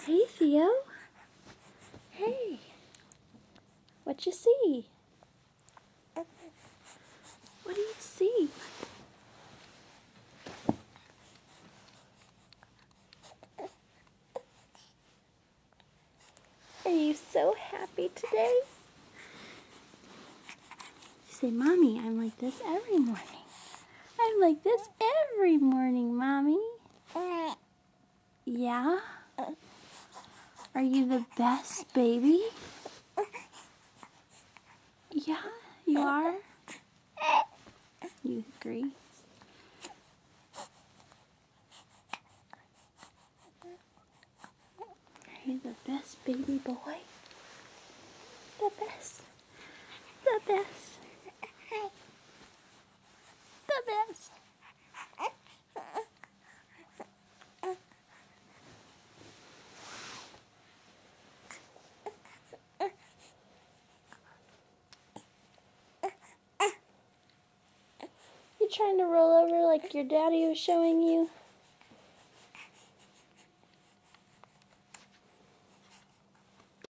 Hey, Theo. Hey. What you see? What do you see? Are you so happy today? You say, Mommy, I'm like this every morning. I'm like this every morning, Mommy. Yeah? Are you the best baby? Yeah, you are? You agree? Are you the best baby boy? The best. The best. The best. You trying to roll over like your daddy was showing you?